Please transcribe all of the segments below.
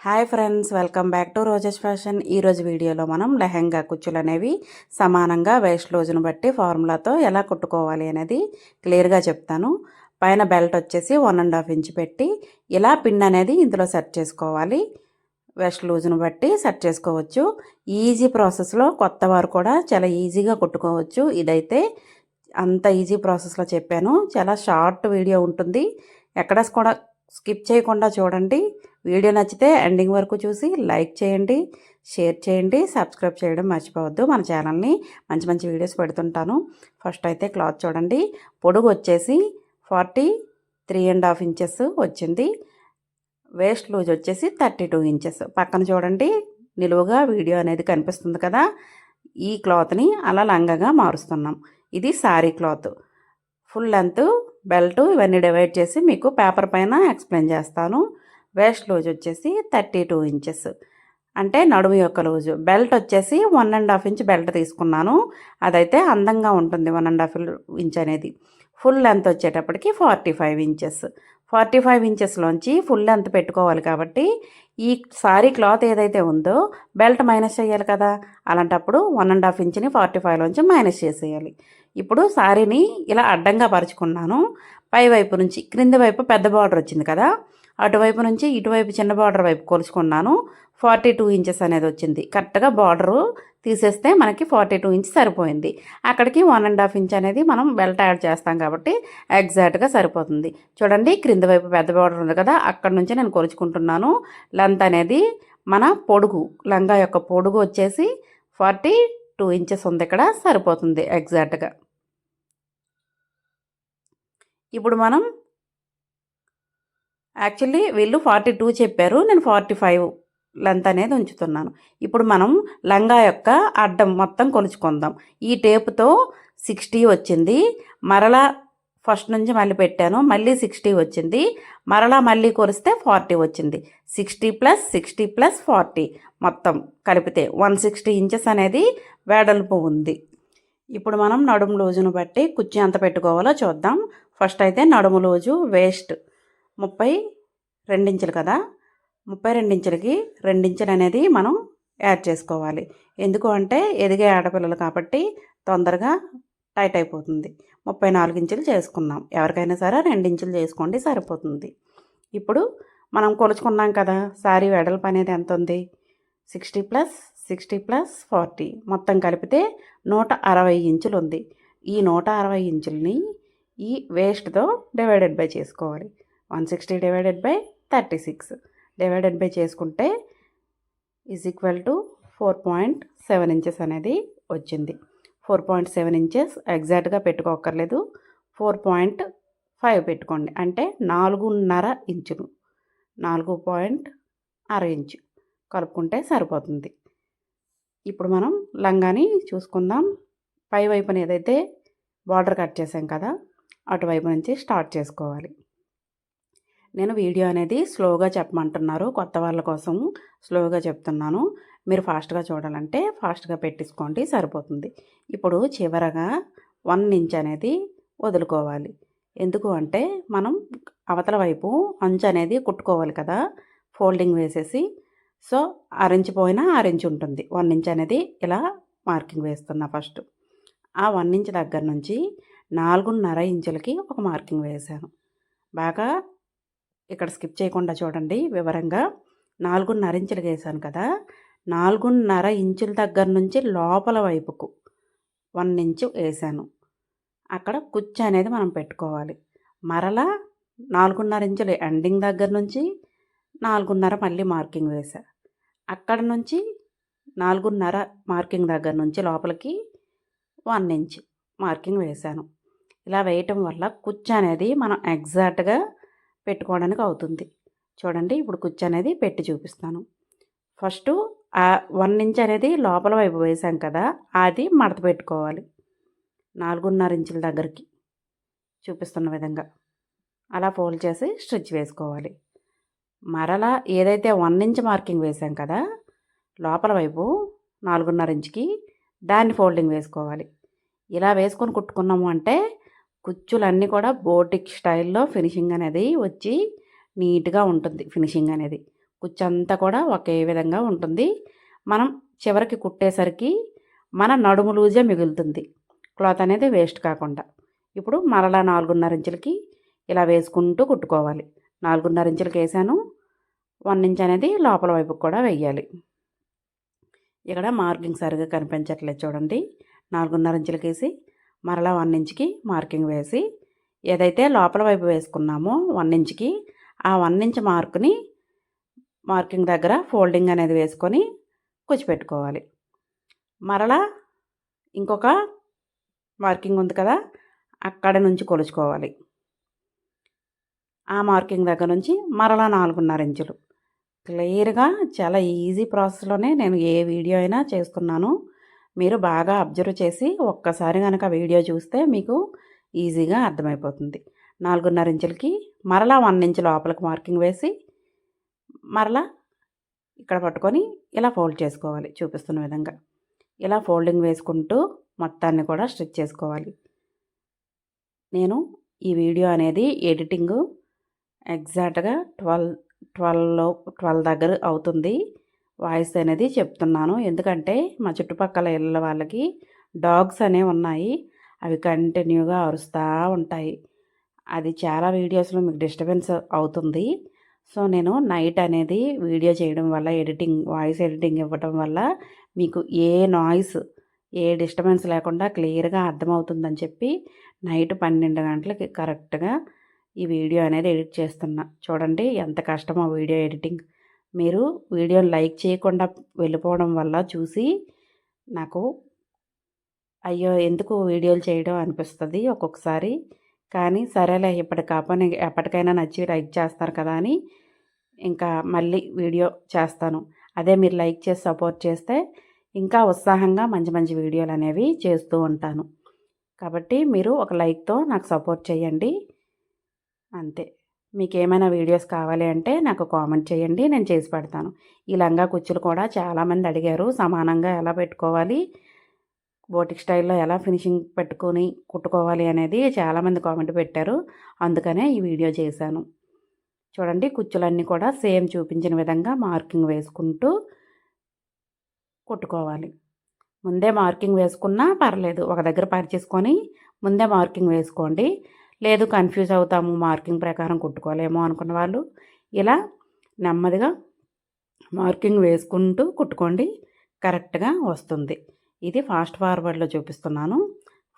Hi friends, welcome back to roses fashion. ఈరోజు వీడియోలో మనం లెహెంగా కుచ్చులు అనేవి సమానంగా వేస్ట్ లూజును బట్టి ఫార్ములాతో ఎలా కుట్టుకోవాలి అనేది క్లియర్గా చెప్తాను. పైన బెల్ట్ వచ్చేసి 1.5 ఇంచ్ పెట్టి ఇలా పిన్ అనేది ఇందులో సెట్ చేసుకోవాలి. వేస్ట్ లూజును బట్టి సెట్ చేసుకోవచ్చు. ఈజీ ప్రాసెస్లో కొత్త వారు కూడా చాలా ఈజీగా కుట్టుకోవచ్చు. ఇదైతే అంత ఈజీ ప్రాసెస్లో చెప్పాను. చాలా షార్ట్ వీడియో ఉంటుంది, ఎక్కడ కూడా స్కిప్ చేయకుండా చూడండి. వీడియో నచ్చితే ఎండింగ్ వరకు చూసి లైక్ చేయండి, షేర్ చేయండి, సబ్స్క్రైబ్ చేయడం మర్చిపోవద్దు. మన ఛానల్ని మంచి మంచి వీడియోస్ పెడుతుంటాను. ఫస్ట్ అయితే క్లాత్ చూడండి. పొడుగు వచ్చేసి 43.5 ఇంచెస్ వచ్చింది. వేస్ట్ లూజ్ వచ్చేసి 32 ఇంచెస్. పక్కన చూడండి, నిలువుగా వీడియో అనేది కనిపిస్తుంది కదా. ఈ క్లాత్ని అలా లంగగా మారుస్తున్నాం. ఇది sorry cloth. Full length belt ఇవన్నీ డివైడ్ చేసి మీకు పేపర్ పైన ఎక్స్ప్లెయిన్ చేస్తాను. వేస్ట్ లూజ్ వచ్చేసి 32 ఇంచెస్ అంటే నడుము యొక్క లూజు. బెల్ట్ వచ్చేసి 1.5 ఇంచ్ బెల్ట్ తీసుకున్నాను. అదైతే అందంగా ఉంటుంది 1.5 ఇంచ్ అనేది. ఫుల్ లెంత్ వచ్చేటప్పటికి 45 ఇంచెస్. 45 ఇంచెస్లోంచి ఫుల్ లెంత్ పెట్టుకోవాలి కాబట్టి ఈ సారీ క్లాత్ ఏదైతే ఉందో బెల్ట్ మైనస్ చేయాలి కదా. అలాంటప్పుడు 1.5 ఇంచ్ని 45లోంచి మైనస్ చేసేయాలి. ఇప్పుడు సారీని ఇలా అడ్డంగా పరుచుకున్నాను. పై వైపు నుంచి క్రింది వైపు పెద్ద బార్డర్ వచ్చింది కదా, అటువైపు నుంచి ఇటువైపు చిన్న బార్డర్ వైపు కొలుచుకున్నాను. 42 ఇంచెస్ అనేది వచ్చింది. కరెక్ట్గా బార్డరు తీసేస్తే మనకి 42 ఇంచ్ సరిపోయింది. అక్కడికి 1.5 ఇంచ్ అనేది మనం బెల్ట్ యాడ్ చేస్తాం కాబట్టి ఎగ్జాక్ట్గా సరిపోతుంది. చూడండి, క్రింది వైపు పెద్ద బార్డర్ ఉంది కదా, అక్కడ నుంచి నేను కొలుచుకుంటున్నాను. లెంత్ అనేది మన పొడుగు, లంగా యొక్క పొడుగు వచ్చేసి 42 ఇంచెస్ ఉంది. ఇక్కడ సరిపోతుంది ఎగ్జాక్ట్గా. ఇప్పుడు మనం యాక్చువల్లీ వీళ్ళు 42 చెప్పారు, నేను 45 లెంత్ అనేది ఉంచుతున్నాను. ఇప్పుడు మనం లంగా యొక్క అడ్డం మొత్తం కొలుచుకుందాం. ఈ టేపుతో 60 వచ్చింది. మరలా ఫస్ట్ నుంచి మళ్ళీ పెట్టాను, మళ్ళీ 60 వచ్చింది. మరలా మళ్ళీ కొలిస్తే 40 వచ్చింది. 60 + 60 + 40 మొత్తం కలిపితే 160 ఇంచెస్ అనేది వెడల్పు ఉంది. ఇప్పుడు మనం నడుము లూజును బట్టి కుర్చీ ఎంత పెట్టుకోవాలో చూద్దాం. ఫస్ట్ అయితే నడుము లూజు వేస్ట్ 32 ఇంచులు కదా, 32 ఇంచులకి 2 ఇంచులు అనేది మనం యాడ్ చేసుకోవాలి. ఎందుకు అంటే ఎదిగే ఆడపిల్లలు కాబట్టి తొందరగా టైట్ అయిపోతుంది. 34 ఇంచులు చేసుకున్నాం. ఎవరికైనా సరే 2 ఇంచులు చేసుకోండి, సరిపోతుంది. ఇప్పుడు మనం కొలుచుకున్నాం కదా, సారీ వెడల్పు అనేది ఎంత ఉంది, 60 + 60 + 40 మొత్తం కలిపితే 160 ఇంచులు ఉంది. ఈ 160 ఇంచుల్ని ఈ వేస్ట్తో డివైడెడ్ బై చేసుకోవాలి. 160 / 36 డివైడెడ్ బై చేసుకుంటే = 4.7 ఇంచెస్ అనేది వచ్చింది. 4.7 ఇంచెస్ ఎగ్జాక్ట్గా పెట్టుకోకర్లేదు, 4.5 పెట్టుకోండి. అంటే 4.5 ఇంచులు, 4.5 ఇంచు కలుపుకుంటే సరిపోతుంది. ఇప్పుడు మనం లంగాని చూసుకుందాం. పై వైపున ఏదైతే బార్డర్ కట్ చేసాం కదా, అటువైపు నుంచి స్టార్ట్ చేసుకోవాలి. నేను వీడియో అనేది స్లోగా చెప్పమంటున్నారు, కొత్త వాళ్ళ కోసం స్లోగా చెప్తున్నాను. మీరు ఫాస్ట్గా చూడాలంటే ఫాస్ట్గా పెట్టించుకోండి, సరిపోతుంది. ఇప్పుడు చివరగా 1 ఇంచ్ అనేది వదులుకోవాలి. ఎందుకు అంటే మనం అవతల వైపు అంచు అనేది కుట్టుకోవాలి కదా, ఫోల్డింగ్ వేసేసి. సో 6 ఇంచ్ పోయినా 6 ఇంచ్ ఉంటుంది. 1 ఇంచ్ అనేది ఇలా మార్కింగ్ వేస్తున్నా. ఫస్ట్ ఆ 1 ఇంచ్ దగ్గర నుంచి 4.5 ఇంచులకి ఒక మార్కింగ్ వేసాను. బాగా ఇక్కడ స్కిప్ చేయకుండా చూడండి వివరంగా. 4.5 ఇంచులు వేసాను కదా, 4.5 ఇంచుల దగ్గర నుంచి లోపల వైపుకు 1 ఇంచు వేసాను. అక్కడ కుచ్చు అనేది మనం పెట్టుకోవాలి. మరలా 4.5 ఇంచులు ఎండింగ్ దగ్గర నుంచి 4.5 మళ్ళీ మార్కింగ్ వేసా. అక్కడ నుంచి 4.5 మార్కింగ్ దగ్గర నుంచి లోపలికి 1 ఇంచ్ మార్కింగ్ వేసాను. ఇలా వేయటం వల్ల కుచ్చు అనేది మనం ఎగ్జాక్ట్గా పెట్టుకోవడానికి అవుతుంది. చూడండి, ఇప్పుడు కుచ్చు అనేది పెట్టి చూపిస్తాను. ఫస్ట్ 1 ఇంచ్ అనేది లోపల వైపు వేసాం కదా, అది మడత పెట్టుకోవాలి. 4.5 ఇంచుల దగ్గరికి చూపిస్తున్న విధంగా అలా ఫోల్డ్ చేసి స్టిచ్ వేసుకోవాలి. మరలా ఏదైతే 1 ఇంచ్ మార్కింగ్ వేసాం కదా లోపల వైపు 4.5 ఇంచుకి, దాన్ని ఫోల్డింగ్ వేసుకోవాలి. ఇలా వేసుకొని కుట్టుకున్నాము అంటే కుచ్చులన్నీ కూడా బోటిక్ స్టైల్లో ఫినిషింగ్ అనేది వచ్చి నీట్గా ఉంటుంది. ఫినిషింగ్ అనేది కుచ్చంతా కూడా ఒకే విధంగా ఉంటుంది. మనం చివరికి కుట్టేసరికి మన నడుము లూజే మిగులుతుంది, క్లాత్ అనేది వేస్ట్ కాకుండా. ఇప్పుడు మరలా 4.5 ఇంచులకి ఇలా వేసుకుంటూ కుట్టుకోవాలి. 4.5 ఇంచులకి వేసాను, 1 ఇంచ్ అనేది లోపల వైపుకి కూడా వెయ్యాలి. ఇక్కడ మార్కింగ్ సరిగ్గా కనిపించట్లేదు చూడండి. 4.5 ఇంచులకి వేసి మరలా 1 ఇంచ్కి మార్కింగ్ వేసి ఏదైతే లోపల వైపు వేసుకున్నామో 1 ఇంచ్కి ఆ 1 ఇంచ్ మార్కింగ్ దగ్గర ఫోల్డింగ్ అనేది వేసుకొని కుచ్చిపెట్టుకోవాలి. మరలా ఇంకొక మార్కింగ్ ఉంది కదా, అక్కడ నుంచి కొలుచుకోవాలి. ఆ మార్కింగ్ దగ్గర నుంచి మరలా 4.5 ఇంచులు. క్లియర్గా చాలా ఈజీ ప్రాసెస్లోనే నేను ఏ వీడియో అయినా చేస్తున్నాను. మీరు బాగా అబ్జర్వ్ చేసి ఒక్కసారి కనుక వీడియో చూస్తే మీకు ఈజీగా అర్థమైపోతుంది. 4.5 ఇంచులకి మరలా 1 ఇంచ్ లోపలికి మార్కింగ్ వేసి మరలా ఇక్కడ పట్టుకొని ఇలా ఫోల్డ్ చేసుకోవాలి. చూపిస్తున్న విధంగా ఇలా ఫోల్డింగ్ వేసుకుంటూ మొత్తాన్ని కూడా స్టిచ్ చేసుకోవాలి. నేను ఈ వీడియో అనేది ఎడిటింగ్ ఎగ్జాక్ట్గా 12 దగ్గర అవుతుంది. వాయిస్ అనేది చెప్తున్నాను, ఎందుకంటే మా చుట్టుపక్కల ఇళ్ళ వాళ్ళకి డాగ్స్ అనేవి ఉన్నాయి. అవి కంటిన్యూగా అరుస్తూ ఉంటాయి. అది చాలా వీడియోస్లో మీకు డిస్టర్బెన్స్ అవుతుంది. సో నేను నైట్ అనేది వీడియో చేయడం వల్ల వాయిస్ ఎడిటింగ్ ఇవ్వడం వల్ల మీకు ఏ నాయిస్ ఏ డిస్టర్బెన్స్ లేకుండా క్లియర్గా అర్థమవుతుందని చెప్పి నైట్ 12 గంటలకి కరెక్ట్గా ఈ వీడియో అనేది ఎడిట్ చేస్తున్నా. చూడండి ఎంత కష్టమో వీడియో ఎడిటింగ్. మీరు వీడియోని లైక్ చేయకుండా వెళ్ళిపోవడం వల్ల చూసి నాకు అయ్యో ఎందుకు వీడియోలు చేయడం అనిపిస్తుంది ఒక్కొక్కసారి. కానీ సరేలే ఎప్పటికైనా నచ్చి లైక్ చేస్తారు కదా అని ఇంకా మళ్ళీ వీడియో చేస్తాను. అదే మీరు లైక్ చేసి సపోర్ట్ చేస్తే ఇంకా ఉత్సాహంగా మంచి మంచి వీడియోలు అనేవి చేస్తూ ఉంటాను. కాబట్టి మీరు ఒక లైక్తో నాకు సపోర్ట్ చేయండి అంతే. మీకు ఏమైనా వీడియోస్ కావాలి అంటే నాకు కామెంట్ చేయండి, నేను చేసి పెడతాను. ఈ లంగా కుచ్చులు కూడా చాలామంది అడిగారు, సమానంగా ఎలా పెట్టుకోవాలి, బోటిక్ స్టైల్లో ఎలా ఫినిషింగ్ పెట్టుకొని కుట్టుకోవాలి అనేది చాలామంది కామెంట్ పెట్టారు. అందుకనే ఈ వీడియో చేశాను. చూడండి కుచ్చులన్నీ కూడా సేమ్ చూపించిన విధంగా మార్కింగ్ వేసుకుంటూ కుట్టుకోవాలి. ముందే మార్కింగ్ వేసుకున్నా పర్లేదు, ఒక దగ్గర పరిచేసుకొని ముందే మార్కింగ్ వేసుకోండి. లేదు కన్ఫ్యూజ్ అవుతాము మార్కింగ్ ప్రకారం కుట్టుకోలేమో అనుకున్న వాళ్ళు ఇలా నెమ్మదిగా మార్కింగ్ వేసుకుంటూ కుట్టుకోండి, కరెక్ట్గా వస్తుంది. ఇది ఫాస్ట్ ఫార్వర్డ్లో చూపిస్తున్నాను.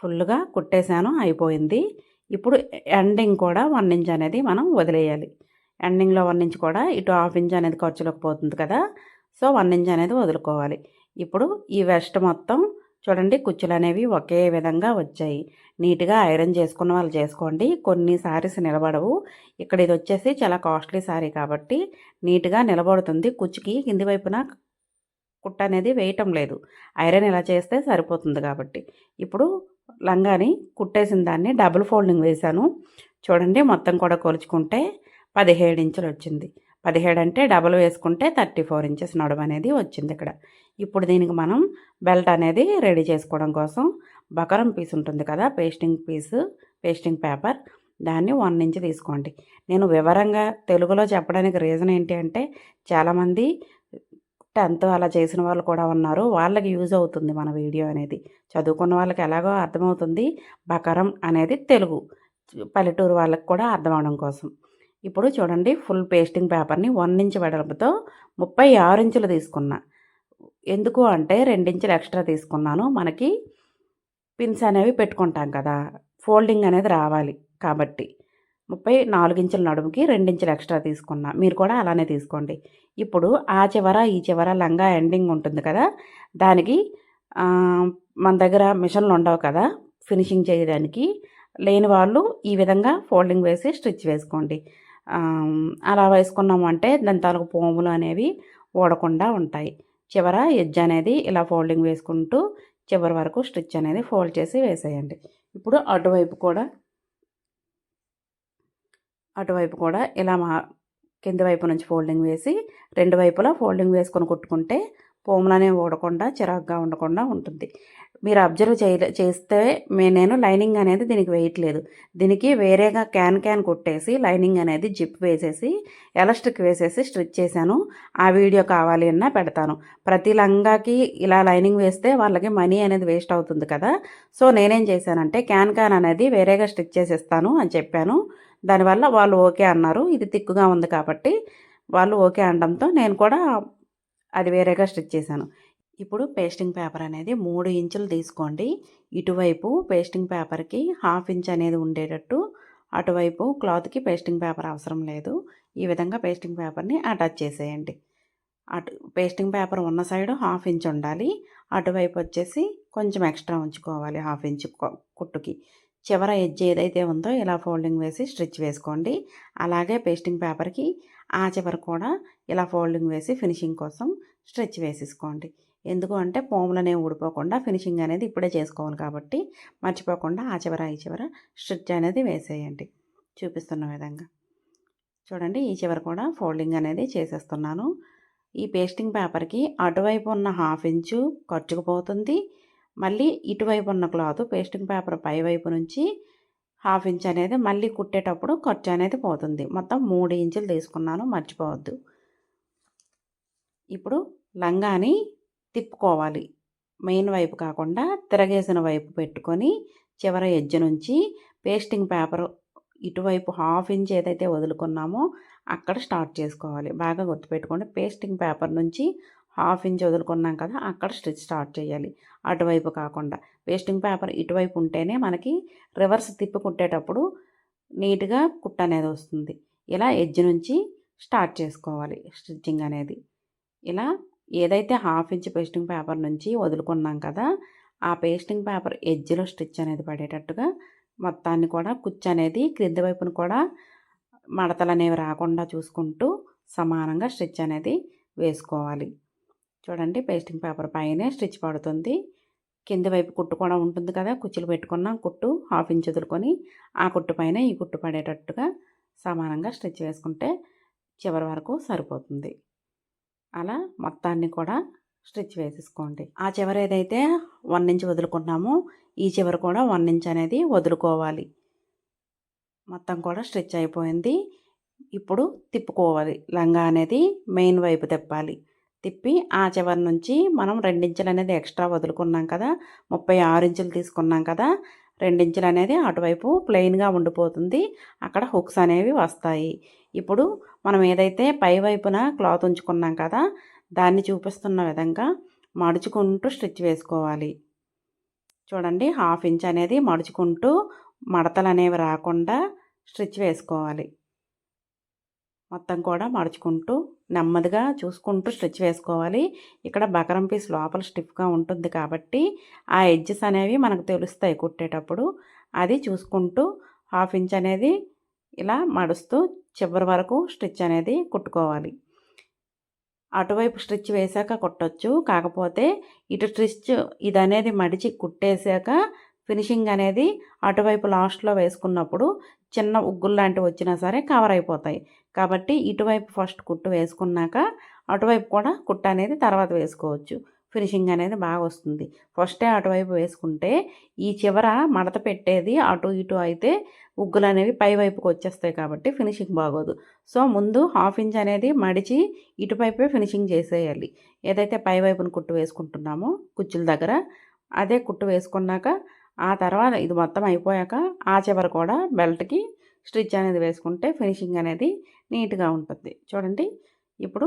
ఫుల్గా కుట్టేశాను, అయిపోయింది. ఇప్పుడు ఎండింగ్ కూడా 1 ఇంచ్ అనేది మనం వదిలేయాలి. ఎండింగ్లో 1 ఇంచ్ కూడా ఇటు 1/2 ఇంచ్ అనేది ఖర్చులోకి పోతుంది కదా, సో 1 ఇంచ్ అనేది వదులుకోవాలి. ఇప్పుడు ఈ వెస్ట్ మొత్తం చూడండి కుచ్చులు అనేవి ఒకే విధంగా వచ్చాయి. నీట్గా ఐరన్ చేసుకున్న వాళ్ళు చేసుకోండి. కొన్ని శారీస్ నిలబడవు. ఇక్కడ ఇది వచ్చేసి చాలా కాస్ట్లీ శారీ కాబట్టి నీట్గా నిలబడుతుంది. కుచ్చుకి కింది వైపున కుట్ట అనేది వేయటం లేదు, ఐరన్ ఇలా చేస్తే సరిపోతుంది కాబట్టి. ఇప్పుడు లంగాని కుట్టేసిన దాన్ని డబుల్ ఫోల్డింగ్ వేశాను. చూడండి మొత్తం కూడా కొలుచుకుంటే 17 ఇంచులు వచ్చింది. 17 అంటే డబుల్ వేసుకుంటే 34 ఇంచెస్ నడుము అనేది వచ్చింది ఇక్కడ. ఇప్పుడు దీనికి మనం బెల్ట్ అనేది రెడీ చేసుకోవడం కోసం బకరం పీస్ ఉంటుంది కదా, పేస్టింగ్ పేపర్, దాన్ని 1 ఇంచ్ తీసుకోండి. నేను వివరంగా తెలుగులో చెప్పడానికి రీజన్ ఏంటి అంటే చాలామంది 10th అలా చేసిన వాళ్ళు కూడా ఉన్నారు, వాళ్ళకి యూజ్ అవుతుంది మన వీడియో అనేది. చదువుకున్న వాళ్ళకి ఎలాగో అర్థమవుతుంది, బకరం అనేది తెలుగు, పల్లెటూరు వాళ్ళకి కూడా అర్థం అవడం కోసం. ఇప్పుడు చూడండి ఫుల్ పేస్టింగ్ పేపర్ని 1 ఇంచ్ వెడల్పుతో 36 ఇంచులు తీసుకున్నా. ఎందుకు అంటే 2 ఇంచులు ఎక్స్ట్రా తీసుకున్నాను, మనకి పిన్స్ అనేవి పెట్టుకుంటాం కదా, ఫోల్డింగ్ అనేది రావాలి కాబట్టి. 34 ఇంచుల నడుముకి 2 ఇంచులు ఎక్స్ట్రా తీసుకున్నా. మీరు కూడా అలానే తీసుకోండి. ఇప్పుడు ఆ చివర ఈ చివర లంగా ఎండింగ్ ఉంటుంది కదా, దానికి మన దగ్గర మిషన్లు ఉండవు కదా ఫినిషింగ్ చేయడానికి, లేని వాళ్ళు ఈ విధంగా ఫోల్డింగ్ వేసి స్టిచ్ వేసుకోండి. అలా వేసుకున్నాము అంటే దాని తాలూకు పోములు అనేవి ఊడకుండా ఉంటాయి. చివర ఎడ్జ్ అనేది ఇలా ఫోల్డింగ్ వేసుకుంటూ చివరి వరకు స్టిచ్ అనేది ఫోల్డ్ చేసి వేసేయండి. ఇప్పుడు అటువైపు కూడా ఇలా కింది వైపు నుంచి ఫోల్డింగ్ వేసి 2 వైపులా ఫోల్డింగ్ వేసుకొని కుట్టుకుంటే పోములనే ఊడకుండా చిరాకుగా ఉండకుండా ఉంటుంది. మీరు అబ్జర్వ్ చేస్తే నేను లైనింగ్ అనేది దీనికి వేయట్లేదు. దీనికి వేరేగా క్యాన్ కొట్టేసి లైనింగ్ అనేది జిప్ వేసేసి ఎలాస్టిక్ వేసేసి స్టిచ్ చేశాను. ఆ వీడియో కావాలి అన్నా పెడతాను. ప్రతి లంగాకి ఇలా లైనింగ్ వేస్తే వాళ్ళకి మనీ అనేది వేస్ట్ అవుతుంది కదా. సో నేనేం చేశానంటే క్యాన్ అనేది వేరేగా స్టిచ్ చేసేస్తాను అని చెప్పాను. దానివల్ల వాళ్ళు ఓకే అన్నారు. ఇది తిక్కుగా ఉంది కాబట్టి వాళ్ళు ఓకే అనడంతో నేను కూడా అది వేరేగా స్టిచ్ చేశాను. ఇప్పుడు పేస్టింగ్ పేపర్ అనేది 3 ఇంచులు తీసుకోండి. ఇటువైపు పేస్టింగ్ పేపర్కి 1/2 ఇంచ్ అనేది ఉండేటట్టు, అటువైపు క్లాత్కి పేస్టింగ్ పేపర్ అవసరం లేదు. ఈ విధంగా పేస్టింగ్ పేపర్ని అటాచ్ చేసేయండి. పేస్టింగ్ పేపర్ ఉన్న సైడు 1/2 ఇంచ్ ఉండాలి. అటువైపు వచ్చేసి కొంచెం ఎక్స్ట్రా ఉంచుకోవాలి 1/2 ఇంచ్ కుట్టుకి. చివర ఎడ్జ్ ఏదైతే ఉందో ఇలా ఫోల్డింగ్ వేసి స్టిచ్ వేసుకోండి. అలాగే పేస్టింగ్ పేపర్కి ఆ చివర కూడా ఇలా ఫోల్డింగ్ వేసి ఫినిషింగ్ కోసం స్టిచ్ వేసేసుకోండి. ఎందుకు అంటే పోములనే ఊడిపోకుండా ఫినిషింగ్ అనేది ఇప్పుడే చేసుకోవాలి కాబట్టి మర్చిపోకుండా ఆ చివర ఈ చివర స్టిచ్ అనేది వేసేయండి చూపిస్తున్న విధంగా. చూడండి ఈ చివర కూడా ఫోల్డింగ్ అనేది చేసేస్తున్నాను. ఈ పేస్టింగ్ పేపర్కి అటువైపు ఉన్న 1/2 ఇంచు ఖర్చుకుపోతుంది. మళ్ళీ ఇటువైపు ఉన్న క్లాత్ పేస్టింగ్ పేపర్ పై వైపు నుంచి 1/2 ఇంచ్ అనేది మళ్ళీ కుట్టేటప్పుడు ఖర్చు అనేది పోతుంది. మొత్తం 3 ఇంచులు తీసుకున్నాను, మర్చిపోవద్దు. ఇప్పుడు లంగాని తిప్పుకోవాలి. మెయిన్ వైపు కాకుండా తిరగేసిన వైపు పెట్టుకొని చివర ఎడ్జ్ నుంచి పేస్టింగ్ పేపర్ ఇటువైపు 1/2 ఇంచ్ ఏదైతే వదులుకున్నామో అక్కడ స్టార్ట్ చేసుకోవాలి. బాగా గుర్తుపెట్టుకోండి. పేస్టింగ్ పేపర్ నుంచి 1/2 ఇంచ్ వదులుకున్నాం కదా, అక్కడ స్టిచ్ స్టార్ట్ చేయాలి. అటువైపు కాకుండా పేస్టింగ్ పేపర్ ఇటువైపు ఉంటేనే మనకి రివర్స్ తిప్పి కుట్టేటప్పుడు నీట్గా కుట్ట అనేది వస్తుంది. ఇలా ఎడ్జ్ నుంచి స్టార్ట్ చేసుకోవాలి స్టిచ్చింగ్ అనేది. ఇలా ఏదైతే 1/2 ఇంచ్ పేస్టింగ్ పేపర్ నుంచి వదులుకున్నాం కదా, ఆ పేస్టింగ్ పేపర్ ఎడ్జ్లో స్టిచ్ అనేది పడేటట్టుగా మొత్తాన్ని కూడా కుచ్చు అనేది క్రింది వైపున కూడా మడతలు అనేవి రాకుండా చూసుకుంటూ సమానంగా స్టిచ్ అనేది వేసుకోవాలి. చూడండి పేస్టింగ్ పేపర్ పైనే స్టిచ్ పడుతుంది. కింది వైపు కుట్టు కూడా ఉంటుంది కదా, కుచ్చులు పెట్టుకున్నాం కుట్టు 1/2 ఇంచ్ వదులుకొని ఆ కుట్టు పైన ఈ కుట్టు పడేటట్టుగా సమానంగా స్టిచ్ వేసుకుంటే చివరి వరకు సరిపోతుంది. అలా మొత్తాన్ని కూడా స్టిచ్ వేసేసుకోండి. ఆ చివర ఏదైతే 1 ఇంచ్ వదులుకున్నామో ఈ చివర కూడా 1 ఇంచ్ అనేది వదులుకోవాలి. మొత్తం కూడా స్టిచ్ అయిపోయింది. ఇప్పుడు తిప్పుకోవాలి. లంగా అనేది మెయిన్ వైపు తిప్పాలి. తిప్పి ఆ చివరి నుంచి మనం 2 ఇంచులు అనేది ఎక్స్ట్రా వదులుకున్నాం కదా, 36 ఇంచులు తీసుకున్నాం కదా, 2 ఇంచులు అనేది అటువైపు ప్లెయిన్గా ఉండిపోతుంది. అక్కడ హుక్స్ అనేవి వస్తాయి. ఇప్పుడు మనం ఏదైతే పై వైపున క్లాత్ ఉంచుకున్నాం కదా, దాన్ని చూపిస్తున్న విధంగా మడుచుకుంటూ స్టిచ్ వేసుకోవాలి. చూడండి 1/2 ఇంచ్ అనేది మడుచుకుంటూ మడతలు అనేవి రాకుండా స్టిచ్ వేసుకోవాలి. మొత్తం కూడా మడుచుకుంటూ నెమ్మదిగా చూసుకుంటూ స్టిచ్ వేసుకోవాలి. ఇక్కడ బకరం పీస్ లోపల స్టిఫ్గా ఉంటుంది కాబట్టి ఆ ఎడ్జెస్ అనేవి మనకు తెలుస్తాయి కుట్టేటప్పుడు. అది చూసుకుంటూ 1/2 ఇంచ్ అనేది ఇలా మడుస్తూ చివరి వరకు స్టిచ్ అనేది కుట్టుకోవాలి. అటువైపు స్టిచ్ వేసాక కుట్టొచ్చు. కాకపోతే ఇటు స్టిచ్ ఇదనేది మడిచి కుట్టేసాక ఫినిషింగ్ అనేది అటువైపు లాస్ట్లో వేసుకున్నప్పుడు చిన్న ఉగ్గులు లాంటివి వచ్చినా సరే కవర్ అయిపోతాయి. కాబట్టి ఇటువైపు ఫస్ట్ కుట్టు వేసుకున్నాక అటువైపు కూడా కుట్టు అనేది తర్వాత వేసుకోవచ్చు. ఫినిషింగ్ అనేది బాగా వస్తుంది. ఫస్టే అటువైపు వేసుకుంటే ఈ చివర మడత పెట్టేది అటు ఇటు అయితే ఉగ్గులు అనేవి పై వైపుకి వచ్చేస్తాయి కాబట్టి ఫినిషింగ్ బాగోదు. సో ముందు 1/2 ఇంచ్ అనేది మడిచి ఇటువైపే ఫినిషింగ్ చేసేయాలి. ఏదైతే పై వైపున కుట్టు వేసుకుంటున్నామో కుచ్చుల దగ్గర అదే కుట్టు వేసుకున్నాక ఆ తర్వాత ఇది మొత్తం అయిపోయాక ఆ చివర కూడా బెల్ట్కి స్టిచ్ అనేది వేసుకుంటే ఫినిషింగ్ అనేది నీట్గా ఉంటుంది. చూడండి ఇప్పుడు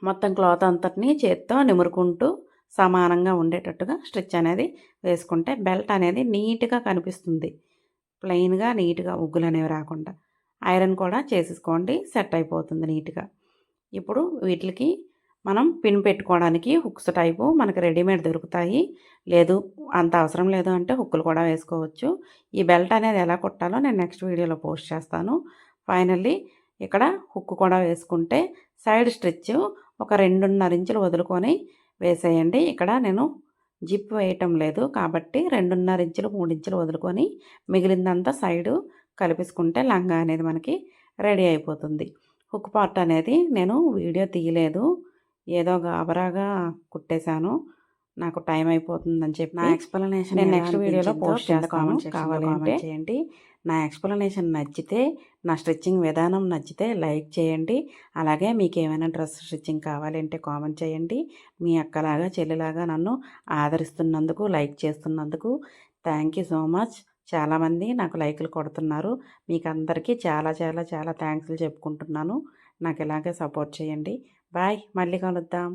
మొత్తం క్లాత్ అంతటిని చేత్తో నిమురుకుంటూ సమానంగా ఉండేటట్టుగా స్టిచ్ అనేది వేసుకుంటే బెల్ట్ అనేది నీట్గా కనిపిస్తుంది. ప్లెయిన్గా నీట్గా ఉగ్గులు అనేవి రాకుండా ఐరన్ కూడా చేసేసుకోండి, సెట్ అయిపోతుంది నీట్గా. ఇప్పుడు వీటికి మనం పిన్ పెట్టుకోవడానికి హుక్స్ టైపు మనకి రెడీమేడ్ దొరుకుతాయి. లేదు అంత అవసరం లేదు అంటే హుక్కులు కూడా వేసుకోవచ్చు. ఈ బెల్ట్ అనేది ఎలా కుట్టాలో నేను నెక్స్ట్ వీడియోలో పోస్ట్ చేస్తాను. ఫైనల్లీ ఇక్కడ హుక్ కూడా వేసుకుంటే సైడ్ స్టిచ్ ఒక 2.5 ఇంచులు వదులుకొని వేసేయండి. ఇక్కడ నేను జిప్ వేయటం లేదు కాబట్టి 2.5 ఇంచులు 3 ఇంచులు వదులుకొని మిగిలిందంతా సైడు కలిపేసుకుంటే లంగా అనేది మనకి రెడీ అయిపోతుంది. హుక్ పార్ట్ అనేది నేను వీడియో తీయలేదు. ఏదో గాబరాగా కుట్టేశాను. నాకు టైం అయిపోతుందని చెప్పి. నా ఎక్స్‌ప్లనేషన్ నేను ఎలా నెక్స్ట్ వీడియోలో అనిపించిందో పోస్ట్ కింద చేస్తాను. కామెంట్ సెక్షన్‌లో కావాలంటే కామెంట్ చేయండి. నా ఎక్స్‌ప్లనేషన్ నచ్చితే, నా స్టిచ్చింగ్ విధానం నచ్చితే లైక్ చేయండి. అలాగే మీకేమైనా డ్రెస్ స్టిచ్చింగ్ కావాలంటే కామెంట్ చేయండి. మీ అక్కలాగా, చెల్లిలాగా నన్ను ఆదరిస్తున్నందుకు, లైక్ చేస్తున్నందుకు థ్యాంక్ యూ సో మచ్. చాలామంది నాకు లైకులు కొడుతున్నారు. మీకందరికీ చాలా చాలా చాలా థ్యాంక్స్‌లు చెప్పుకుంటున్నాను. నాకు ఇలాగే సపోర్ట్ చేయండి. బాయ్. మళ్ళీ కలుద్దాం.